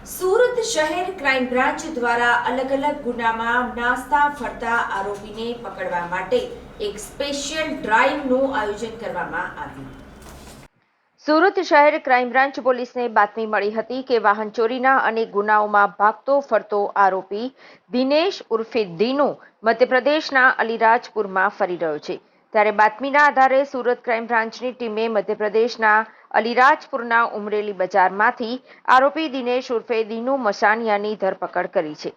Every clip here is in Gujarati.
સુરત શહેર ક્રાઇમ બ્રાન્ચ દ્વારા અલગ અલગ ગુનામાં નાસ્તા ફરતા આરોપીને પકડવા માટે એક સ્પેશિયલ ડ્રાઈવનું આયોજન કરવામાં આવ્યું। સુરત શહેર ક્રાઇમ બ્રાન્ચ પોલીસને બાતમી મળી હતી કે વાહન ચોરીના અનેક ગુનાઓમાં ભાગતો ફરતો આરોપી દિનેશ ઉર્ફે દીનુ મધ્યપ્રદેશના અલીરાજપુરમાં ફરી રહ્યો છે। ત્યારે બાતમીના આધારે સુરત ક્રાઇમ બ્રાન્ચની ટીમે મધ્યપ્રદેશના અલીરાજપુરના ઉમરેલી બજારમાંથી આરોપી દિનેશ ઉર્ફે દીનુ મસાનિયાની ધરપકડ કરી છે।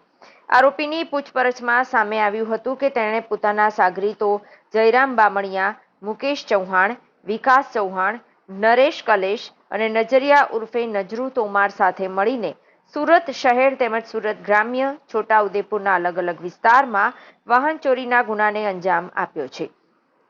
આરોપીની પૂછપરછમાં સામે આવ્યું હતું કે તેણે પોતાના સાગરીતો જયરામ બામણિયા, મુકેશ ચૌહાણ, વિકાસ ચૌહાણ, નરેશ કલેશ અને નજરિયા ઉર્ફે નજરુ તોમાર સાથે મળીને સુરત શહેર તેમજ સુરત ગ્રામ્ય, છોટાઉદેપુરના અલગ અલગ વિસ્તારમાં વાહન ચોરીના ગુનાને અંજામ આપ્યો છે।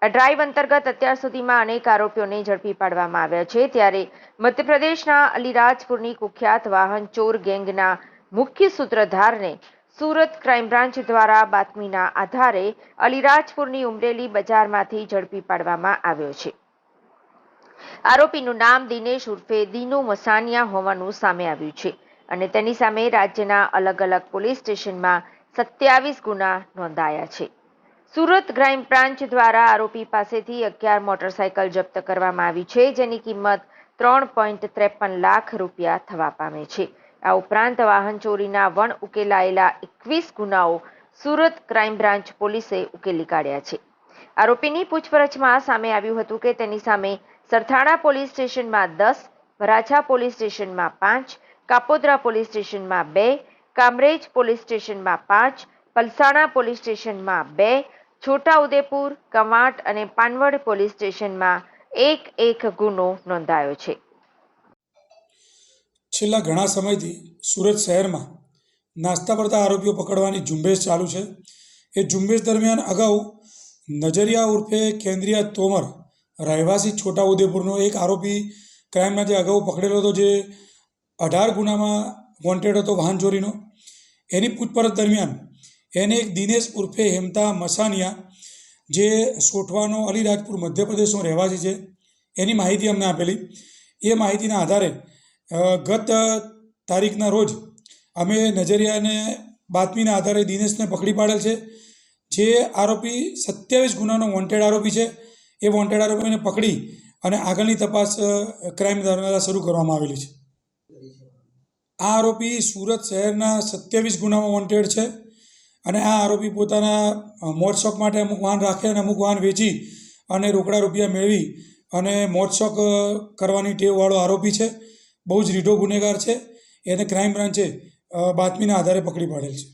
આ ડ્રાઈવ અંતર્ગત અત્યાર સુધીમાં અનેક આરોપીઓને ઝડપી પાડવામાં આવ્યા છે। ત્યારે મધ્યપ્રદેશના અલીરાજપુરની કુખ્યાત વાહન ચોર ગેંગના મુખ્ય સૂત્રધારને સુરત ક્રાઇમ બ્રાન્ચ દ્વારા બાતમીના આધારે અલીરાજપુરની ઉમરેલી બજારમાંથી ઝડપી પાડવામાં આવ્યો છે। આરોપીનું નામ દિનેશ ઉર્ફે દીનુ મસાનિયા હોવાનું સામે આવ્યું છે અને તેની સામે રાજ્યના અલગ અલગ પોલીસ સ્ટેશનમાં 27 ગુના નોંધાયા છે। સુરત ક્રાઇમ બ્રાન્ચ દ્વારા આરોપી પાસેથી 11 મોટરસાયકલ જપ્ત કરવામાં આવી છે, જેની કિંમત 3.53 લાખ રૂપિયા થવા પામે છે। આ ઉપરાંત વાહન ચોરીના ઉકેલાયેલા 21 ગુનાઓ સુરત ક્રાઇમ બ્રાન્ચ પોલીસે ઉકેલી કાઢ્યા છે। આરોપીની પૂછપરછમાં સામે આવ્યું હતું કે તેની સામે સરથાણા પોલીસ સ્ટેશનમાં 10, વરાછા પોલીસ સ્ટેશનમાં 5, કાપોદ્રા પોલીસ સ્ટેશનમાં 2, કામરેજ પોલીસ સ્ટેશનમાં 5, પલસાણા પોલીસ સ્ટેશનમાં 2, છોટાઉદેપુર, કવાંટ અને પાનવડ પોલીસ સ્ટેશનમાં એક ગુનો નોંધાયો છે। છેલ્લા ઘણા સમયથી સુરત શહેરમાં નાસ્તા પડતા આરોપીઓ પકડવાની ઝુંબેશ ચાલુ છે। એ ઝુંબેશ દરમિયાન અગાઉ નજરિયા ઉર્ફે કેન્દ્રીય તોમર રહેવાસી છોટાઉદેપુરનો એક આરોપી ક્રાઇમ બ્રાન્ચે અગાઉ પકડેલો હતો, જે 18 ગુનામાં વોન્ટેડ હતો વાહન ચોરીનો। એની પૂછપરછ દરમિયાન એને એક દિનેશ ઉર્ફે હેમતા મસાનિયા, જે સોઠવાનો અલીરાજપુર મધ્યપ્રદેશનો રહેવાસી છે, એની માહિતી અમને આપેલી। એ માહિતીના આધારે ગત તારીખના રોજ અમે નજરિયાને બાતમીના આધારે દિનેશને પકડી પાડેલ છે। જે આરોપી 27 ગુનાનો વોન્ટેડ આરોપી છે, એ વોન્ટેડ આરોપીને પકડી અને આગળની તપાસ ક્રાઇમ દ્વારા શરૂ કરવામાં આવેલી છે। આ આરોપી સુરત શહેરના 27 ગુનામાં વોન્ટેડ છે અને આ આરોપી પોતાના મોજશોખ માટે અમુક વાહન રાખે અને અમુક વાહન વેચી અને રોકડા રૂપિયા મેળવી અને મોજશોખ કરવાની ટેવવાળો આરોપી છે। બહુ જ રીઢો ગુનેગાર છે। એને ક્રાઇમ બ્રાન્ચે બાતમીના આધારે પકડી પાડેલ છે।